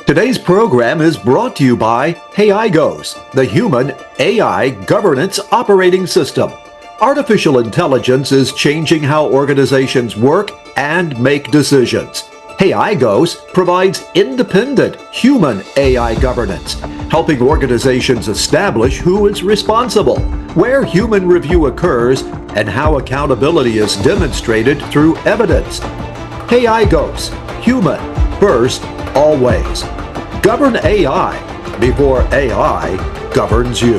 Today's program is brought to you by kee-AH-ree, the Human AI Governance Operating System. Artificial intelligence is changing how organizations work and make decisions. kee-AH-ree provides independent human AI governance, helping organizations establish who is responsible, where human review occurs, and how accountability is demonstrated through evidence. kee-AH-ree, human first, always. Govern AI before AI governs you.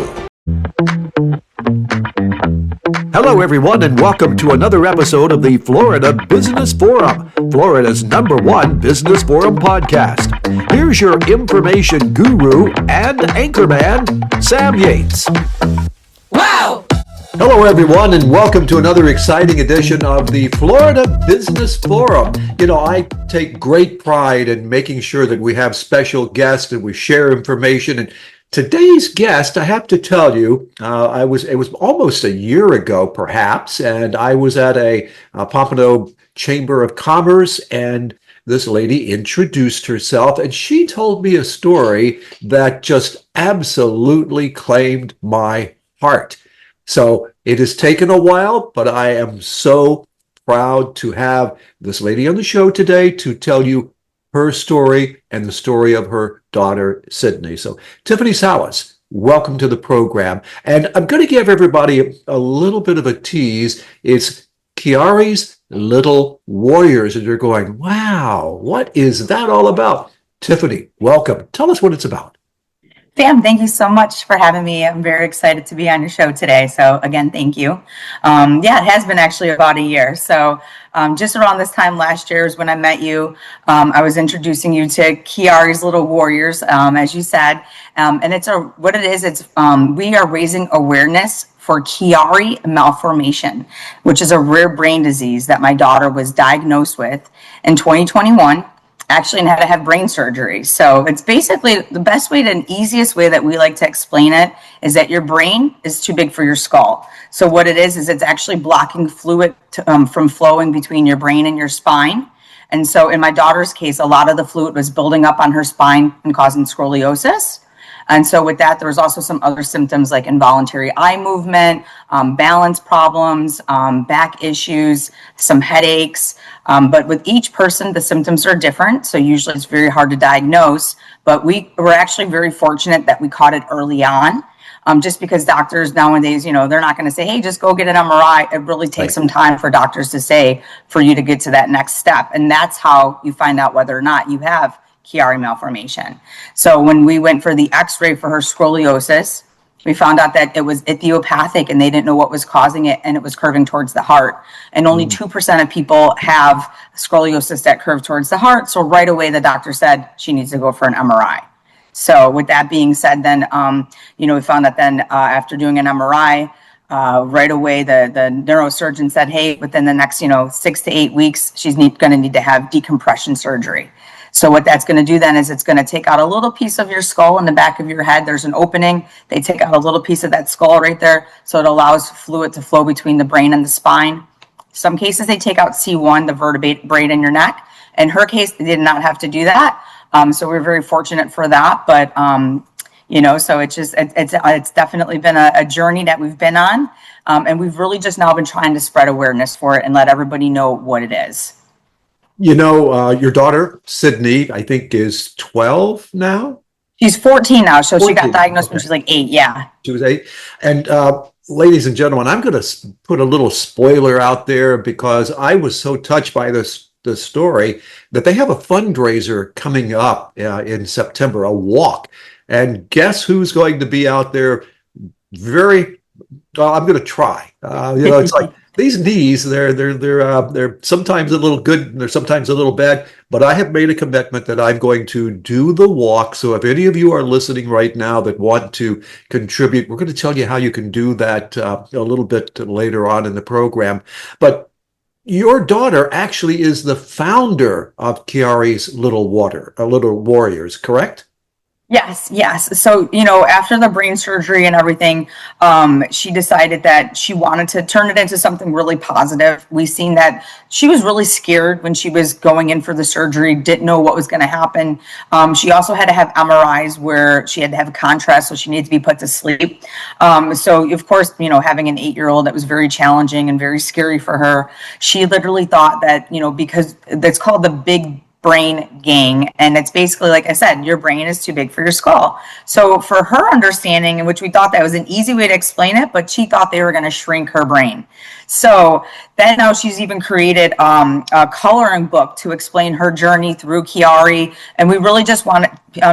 Hello, everyone, and welcome to another episode of the Florida Business Forum, Florida's #1 business forum podcast. Here's your information guru and anchorman, Sam Yates. Wow! Hello, everyone, and welcome to another exciting edition of the Florida Business Forum. You know, I take great pride in making sure that we have special guests and we share information. And today's guest, I have to tell you, it was almost a year ago, perhaps, and I was at a Pompano Chamber of Commerce, and this lady introduced herself, and she told me a story that just absolutely claimed my heart. So it has taken a while, but I am so proud to have this lady on the show today to tell you her story and the story of her daughter, Sydney. So Tiffany Salas, welcome to the program. And I'm going to give everybody a little bit of a tease. It's Chiari's Little Warriors. And you're going, wow, what is that all about? Tiffany, welcome. Tell us what it's about. Sam, thank you so much for having me. I'm very excited to be on your show today. So again, thank you. It has been actually about a year. So just around this time last year is when I met you. I was introducing you to Chiari's Little Warriors, as you said. And what it is, we are raising awareness for Chiari Malformation, which is a rare brain disease that my daughter was diagnosed with in 2021. Actually, and had to have brain surgery. So it's basically the best way and easiest way that we like to explain it is that your brain is too big for your skull. So what it is it's actually blocking fluid from flowing between your brain and your spine. And so in my daughter's case, a lot of the fluid was building up on her spine and causing scoliosis. And so with that, there was also some other symptoms like involuntary eye movement, balance problems, back issues, some headaches. But with each person, the symptoms are different. So usually it's very hard to diagnose. But we were actually very fortunate that we caught it early on. Just because doctors nowadays, they're not going to say, hey, just go get an MRI. It really takes some time for doctors to say for you to get to that next step. And that's how you find out whether or not you have Chiari malformation. So when we went for the x-ray for her scoliosis, we found out that it was idiopathic and they didn't know what was causing it, and it was curving towards the heart. And only 2% of people have scoliosis that curve towards the heart. So right away, the doctor said she needs to go for an MRI. So with that being said, then, we found that then after doing an MRI, right away, the neurosurgeon said, hey, within the next, 6 to 8 weeks, she's going to need to have decompression surgery. So what that's going to do then is it's going to take out a little piece of your skull in the back of your head. There's an opening. They take out a little piece of that skull right there. So it allows fluid to flow between the brain and the spine. Some cases they take out C1, the vertebrae in your neck. In her case, they did not have to do that. So we're very fortunate for that. But, so it's definitely been a journey that we've been on. And we've really just now been trying to spread awareness for it and let everybody know what it is. Your daughter, Sydney, I think is 12 now? She's 14 now, so 14. She got diagnosed when she was like 8, yeah. She was 8. And ladies and gentlemen, I'm going to put a little spoiler out there because I was so touched by the story that they have a fundraiser coming up in September, a walk. And guess who's going to be out there? I'm going to try. It's like these knees, they're sometimes a little good and they're sometimes a little bad, but I have made a commitment that I'm going to do the walk. So if any of you are listening right now that want to contribute, we're going to tell you how you can do that a little bit later on in the program. But your daughter actually is the founder of Chiari's Little Warriors, correct? Yes, yes. So, after the brain surgery and everything, she decided that she wanted to turn it into something really positive. We seen that she was really scared when she was going in for the surgery, didn't know what was going to happen. She also had to have MRIs where she had to have contrast, so she needed to be put to sleep. So, of course, having an 8-year-old, that was very challenging and very scary for her. She literally thought that, because that's called the big brain gang, and it's basically, like I said, your brain is too big for your skull. So for her understanding, in which we thought that was an easy way to explain it, but she thought they were going to shrink her brain. So then now she's even created a coloring book to explain her journey through Chiari, and we really just want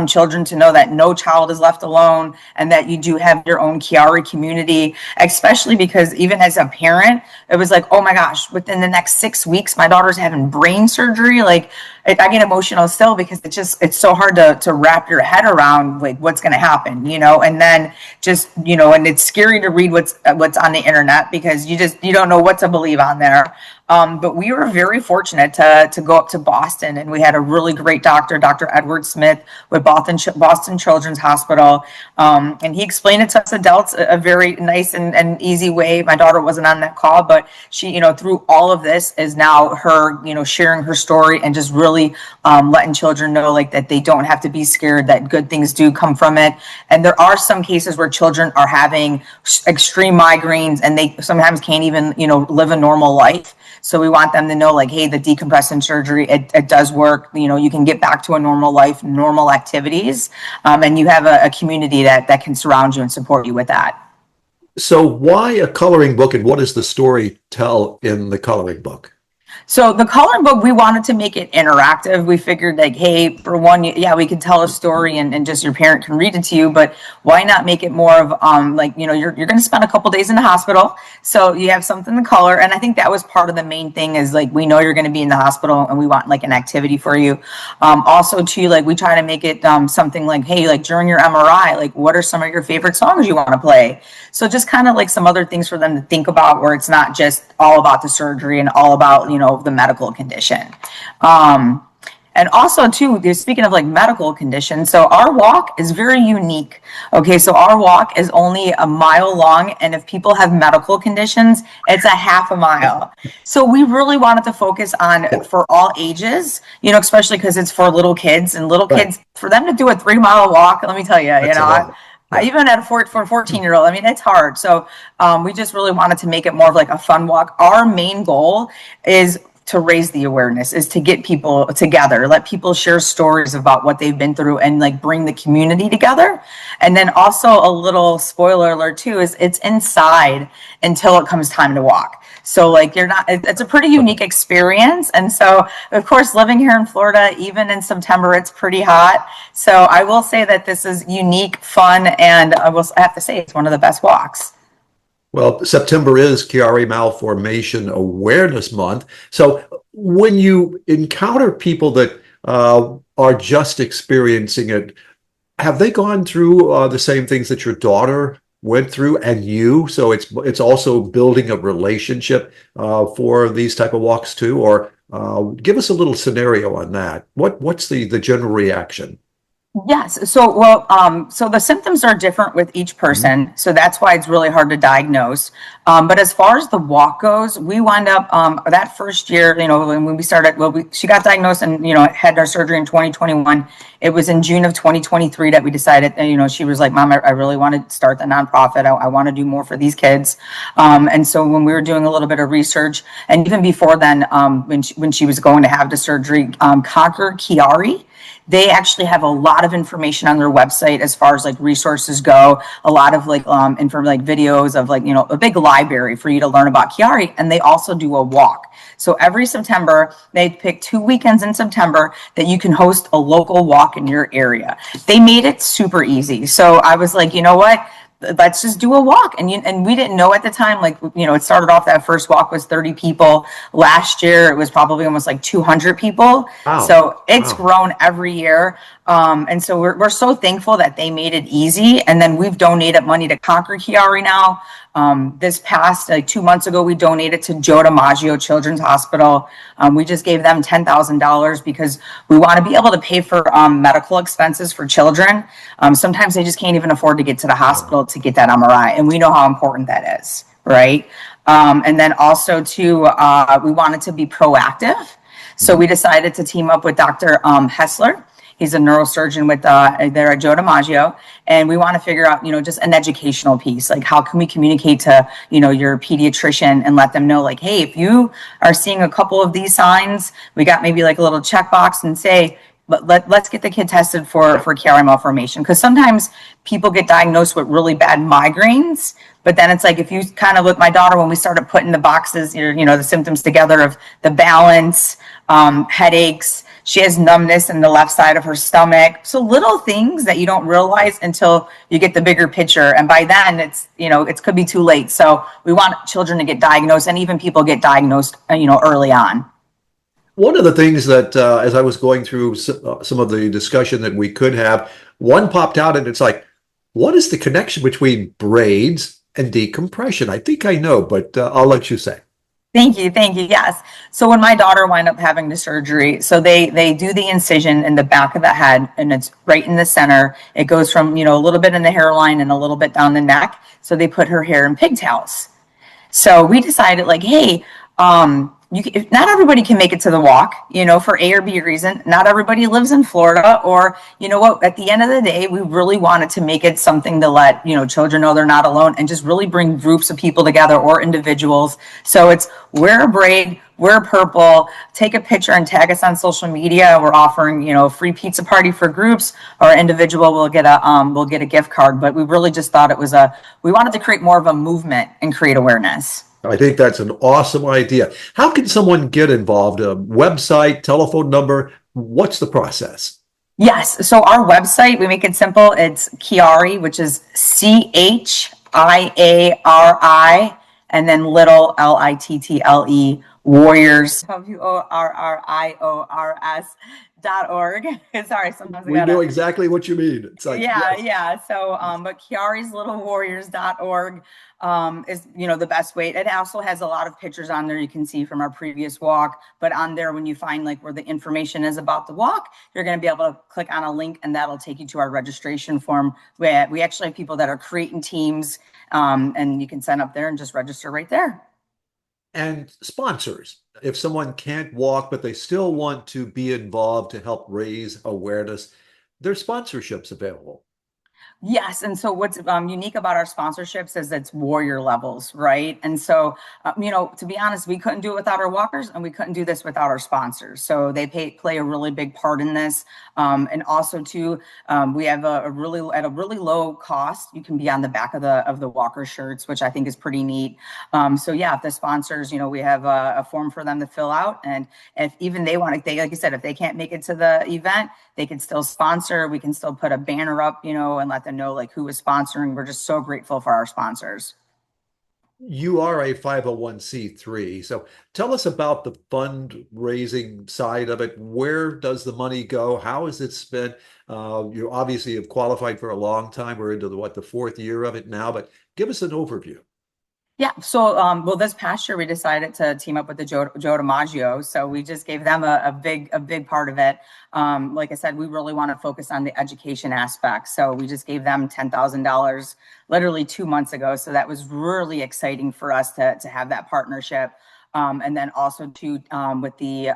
children to know that no child is left alone, and that you do have your own Chiari community, especially because even as a parent, it was like, oh my gosh, within the next 6 weeks, my daughter's having brain surgery. Like, I get emotional still because it's so hard to wrap your head around like what's going to happen, and then just, and it's scary to read what's on the internet because you don't know what to believe on there. But we were very fortunate to go up to Boston, and we had a really great doctor, Dr. Edward Smith with Boston Children's Hospital. And he explained it to us adults a very nice and easy way. My daughter wasn't on that call, but she, through all of this is now her, sharing her story and just really letting children know like that they don't have to be scared, that good things do come from it. And there are some cases where children are having extreme migraines and they sometimes can't even, live a normal life. So we want them to know like, hey, the decompressing surgery, it does work. You can get back to a normal life, normal activities, and you have a community that can surround you and support you with that. So why a coloring book, and what does the story tell in the coloring book? So the coloring book, we wanted to make it interactive. We figured like, hey, for one, yeah, we could tell a story and just your parent can read it to you, but why not make it more of like, you're going to spend a couple days in the hospital. So you have something to color. And I think that was part of the main thing is like, we know you're going to be in the hospital and we want like an activity for you. Also too, like we try to make it something like, hey, like during your MRI, like what are some of your favorite songs you want to play? So just kind of like some other things for them to think about where it's not just all about the surgery and all about, the medical condition. And also too, speaking of like medical conditions, so our walk is very unique. Okay, so our walk is only a mile long, and if people have medical conditions, it's a half a mile. So we really wanted to focus on for all ages, especially because it's for little kids and little Right. kids, for them to do a 3 mile walk, let me tell you, That's a lot. Yeah. even for a 14-year-old, I mean, it's hard. So we just really wanted to make it more of like a fun walk. Our main goal is to raise the awareness, is to get people together, let people share stories about what they've been through and like bring the community together. And then also a little spoiler alert too, is it's inside until it comes time to walk. So like it's a pretty unique experience. And so of course, living here in Florida, even in September, it's pretty hot. So I will say that this is unique, fun, and I have to say it's one of the best walks. Well, September is Chiari Malformation Awareness Month. So when you encounter people that are just experiencing it, have they gone through the same things that your daughter went through and you? So it's also building a relationship for these type of walks too, or give us a little scenario on that. What's the general reaction? Yes. So, well, so the symptoms are different with each Mhm. person. So that's why it's really hard to diagnose. But as far as the walk goes, we wound up that first year, when we started, well, she got diagnosed and, had our surgery in 2021. It was in June of 2023 that we decided, she was like, Mom, I really want to start the nonprofit. I want to do more for these kids. And so when we were doing a little bit of research, and even before then, when she was going to have the surgery, Conquer Chiari, they actually have a lot of information on their website as far as like resources go, a lot of like like videos of like, a big library for you to learn about Chiari. And they also do a walk. So every September, they pick 2 weekends in September that you can host a local walk in your area. They made it super easy. So I was like, you know what? Let's just do a walk. And we didn't know at the time, like, it started off, that first walk was 30 people. Last year, it was probably almost like 200 people. Wow. So it's Wow. grown every year. And so we're so thankful that they made it easy. And then we've donated money to Conquer Chiari now. This past 2 months ago, we donated to Joe DiMaggio Children's Hospital. We just gave them $10,000 because we want to be able to pay for medical expenses for children. Sometimes they just can't even afford to get to the hospital to get that MRI. And we know how important that is, right? And then also too, we wanted to be proactive. So we decided to team up with Dr. Hessler. He's a neurosurgeon with there at Joe DiMaggio, and we want to figure out, just an educational piece, like how can we communicate to, your pediatrician and let them know, like, hey, if you are seeing a couple of these signs, we got maybe like a little checkbox and say, let's get the kid tested for Chiari Malformation, because sometimes people get diagnosed with really bad migraines, but then it's like if you kind of with my daughter when we started putting the boxes, the symptoms together of the balance, headaches. She has numbness in the left side of her stomach. So little things that you don't realize until you get the bigger picture. And by then it could be too late. So we want children to get diagnosed, and even people get diagnosed, early on. One of the things that, as I was going through some of the discussion that we could have, one popped out and it's like, what is the connection between braids and decompression? I think I know, but I'll let you say. Thank you. Thank you. Yes. So when my daughter wound up having the surgery, so they do the incision in the back of the head, and it's right in the center. It goes from, a little bit in the hairline and a little bit down the neck. So they put her hair in pigtails. So we decided, like, hey, not everybody can make it to the walk, for A or B reason. Not everybody lives in Florida, or, what, at the end of the day, we really wanted to make it something to let, children know they're not alone, and just really bring groups of people together or individuals. So it's wear a braid, wear purple, take a picture and tag us on social media. We're offering, a free pizza party for groups, or individual will get a gift card. But we really just thought we wanted to create more of a movement and create awareness. I think that's an awesome idea. How can someone get involved? A website, telephone number? What's the process? Yes. So our website, we make it simple. It's Chiari, which is CHIARI, and then little LITTLE, Warriors, WORRIORS.org. Sorry, sometimes I We know gotta. exactly what you mean. It's like, Yeah, yes. yeah. So, but chiarislittlewarriors.org is, the best way. It also has a lot of pictures on there you can see from our previous walk, but on there, when you find like where the information is about the walk, you're going to be able to click on a link, and that'll take you to our registration form, where we actually have people that are creating teams, and you can sign up there and just register right there. And sponsors. If someone can't walk, but they still want to be involved to help raise awareness, there's sponsorships available. Yes, and so what's unique about our sponsorships is it's warrior levels, right? And so, to be honest, we couldn't do it without our walkers, and we couldn't do this without our sponsors. So they play a really big part in this. And also, too, we have a really low cost. You can be on the back of the walker shirts, which I think is pretty neat. So yeah, if the sponsors, we have a form for them to fill out, and if even they want to, like I said, if they can't make it to the event, they can still sponsor. We can still put a banner up, and let them know like who is sponsoring. We're just so grateful for our sponsors. You are a 501c3. So tell us about the fundraising side of it. Where does the money go? How is it spent? You obviously have qualified for a long time. We're into the fourth year of it now, but give us an overview. Yeah. So, well, this past year we decided to team up with the Joe DiMaggio. So we just gave them a big part of it. Like I said, we really want to focus on the education aspect. So we just gave them $10,000 literally 2 months ago. So that was really exciting for us to have that partnership. And then also to with the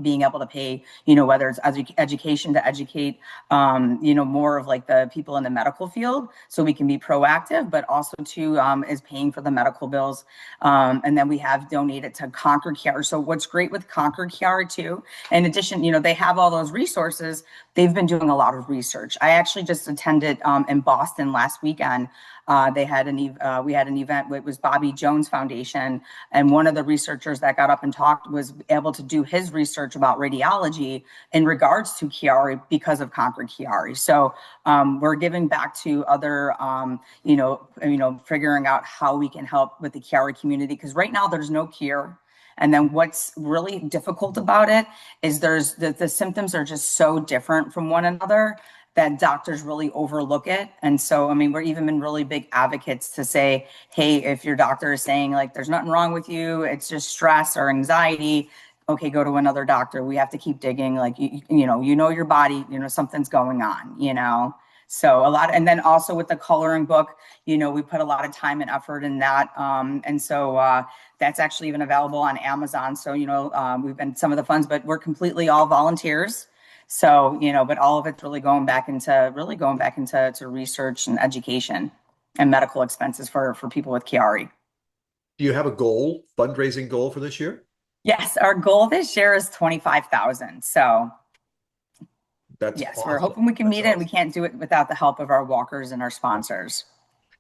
being able to pay, whether it's education to educate, more of like the people in the medical field, so we can be proactive, but also to is paying for the medical bills. And then we have donated to Conquer Chiari. So what's great with Conquer Chiari too, in addition, they have all those resources. They've been doing a lot of research. I actually just attended in Boston last weekend. We had an event. It was Bobby Jones Foundation, and one of the researchers that got up and talked was able to do his research about radiology in regards to Chiari because of Conquer Chiari. So we're giving back to other, figuring out how we can help with the Chiari community, because right now there's no cure. And then what's really difficult about it is the symptoms are just so different from one another that doctors really overlook it. And so, I mean, we're even been really big advocates to say, hey, if your doctor is saying like there's nothing wrong with you, it's just stress or anxiety, okay, go to another doctor. We have to keep digging. Like you know your body, something's going on, So a lot, and then also with the coloring book, we put a lot of time and effort in that. And so that's actually even available on Amazon. So, we've been some of the funds, but we're completely all volunteers. So, but all of it's going back into to research and education and medical expenses for people with Chiari. Do you have a goal, fundraising goal for this year? Yes, our goal this year is 25,000. So That's yes, we're awesome. hoping we can That's meet it, and we awesome. can't do it without the help of our walkers and our sponsors.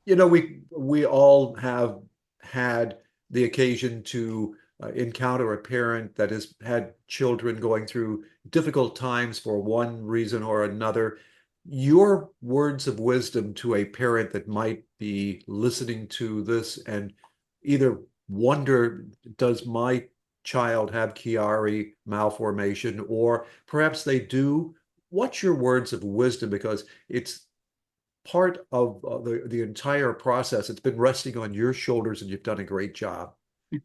We all have had the occasion to encounter a parent that has had children going through difficult times for one reason or another. Your words of wisdom to a parent that might be listening to this and either wonder, does my child have Chiari malformation, or perhaps they do. What's your words of wisdom? Because it's part of the entire process. It's been resting on your shoulders, and you've done a great job.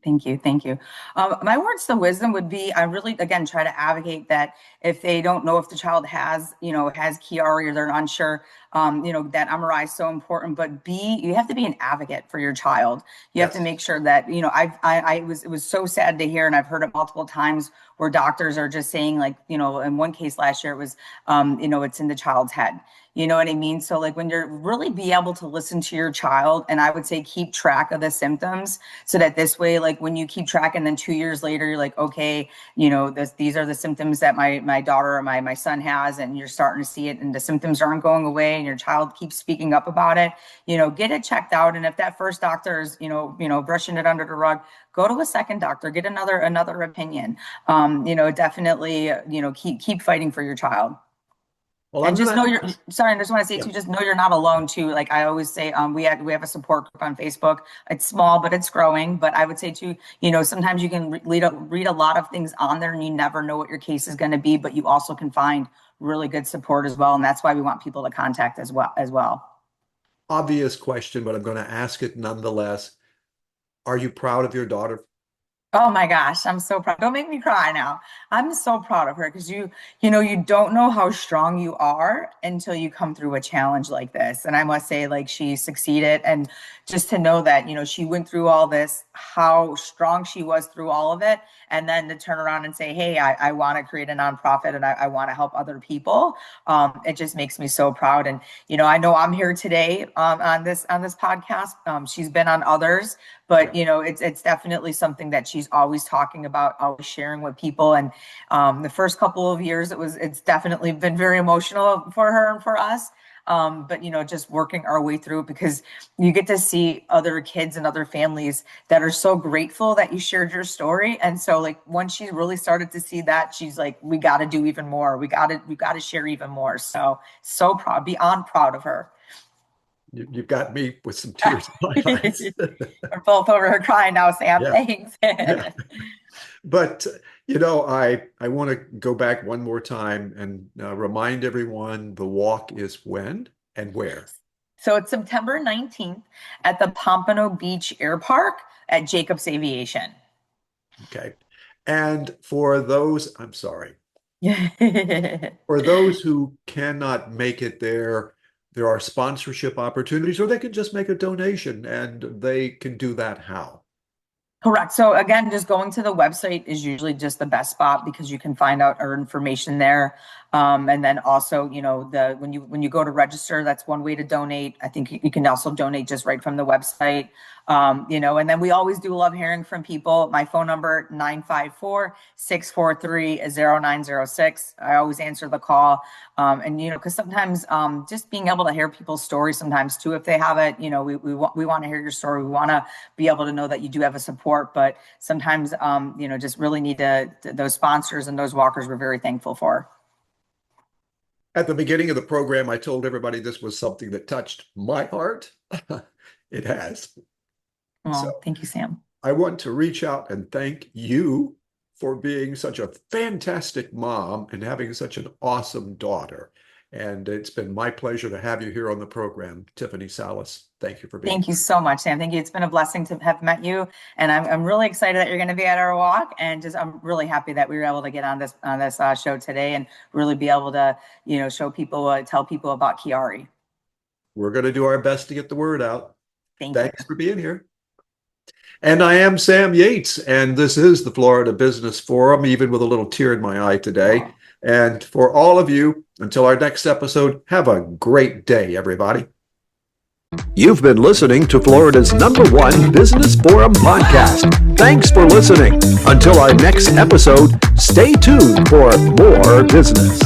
Thank you. Thank you. My words to wisdom would be, I really, again, try to advocate that if they don't know if the child has Chiari or they're unsure, that MRI is so important, but you have to be an advocate for your child. You have to Yes. make sure that, it was so sad to hear, and I've heard it multiple times where doctors are just saying like, in one case last year, it was, it's in the child's head. You know what I mean? So like when you're really be able to listen to your child, and I would say keep track of the symptoms so that this way, like when you keep track and then 2 years later, you're like, okay, these are the symptoms that my daughter or my son has, and you're starting to see it and the symptoms aren't going away and your child keeps speaking up about it, get it checked out. And if that first doctor is, brushing it under the rug, go to a second doctor, get another opinion. Definitely, keep fighting for your child. Well, And I'm just gonna. know you're sorry, I just want to say Yeah. too, just know you're not alone too. Like I always say, we have a support group on Facebook. It's small, but it's growing. But I would say too, sometimes you can read a lot of things on there and you never know what your case is going to be, but you also can find really good support as well. And that's why we want people to contact as well. Obvious question, but I'm going to ask it nonetheless. Are you proud of your daughter? Oh my gosh, I'm so proud. Don't make me cry now. I'm so proud of her because you don't know how strong you are until you come through a challenge like this. And I must say, like, she succeeded. And just to know that, she went through all this, how strong she was through all of it. And then to turn around and say, hey, I want to create a nonprofit and I want to help other people. It just makes me so proud. And, I know I'm here today on this podcast. She's been on others, but Yeah. it's definitely something that she's always talking about, always sharing with people. And the first couple of years, it's definitely been very emotional for her and for us. But just working our way through it, because you get to see other kids and other families that are so grateful that you shared your story. And so like once she really started to see that, she's like, we got to do even more. We got to share even more. So proud, beyond proud of her. You've got me with some tears in my eyes. We're both over here crying now, Sam. Yeah. Thanks. Yeah. But I want to go back one more time and remind everyone the walk is when and where. So it's September 19th at the Pompano Beach Air Park at Jacobs Aviation. Okay. And for those, I'm sorry, Yeah. for those who cannot make it there are sponsorship opportunities, or they can just make a donation, and they can do that how? Correct. So again, just going to the website is usually just the best spot because you can find out our information there. And then also, when you go to register, that's one way to donate. I think you can also donate just right from the website. And then we always do love hearing from people. My phone number 954-643-0906. I always answer the call. And because sometimes just being able to hear people's stories sometimes too, if they have it, we want to hear your story. We want to be able to know that you do have a support, but sometimes just really need those sponsors and those walkers we're very thankful for. At the beginning of the program, I told everybody this was something that touched my heart. It has. So Well, thank you, Sam. I want to reach out and thank you for being such a fantastic mom and having such an awesome daughter. And it's been my pleasure to have you here on the program, Tiffany Salas. Thank you for being Thank you here. so much, Sam. Thank you. It's been a blessing to have met you, and I'm really excited that you're going to be at our walk, and just I'm really happy that we were able to get on this show today and really be able to show people, tell people about Chiari. We're going to do our best to get the word out. Thank you. Thanks for being here. And I am Sam Yates, and this is the Florida Business Forum, even with a little tear in my eye today. And for all of you, until our next episode, have a great day, everybody. You've been listening to Florida's #1 Business Forum podcast. Thanks for listening. Until our next episode, stay tuned for more business.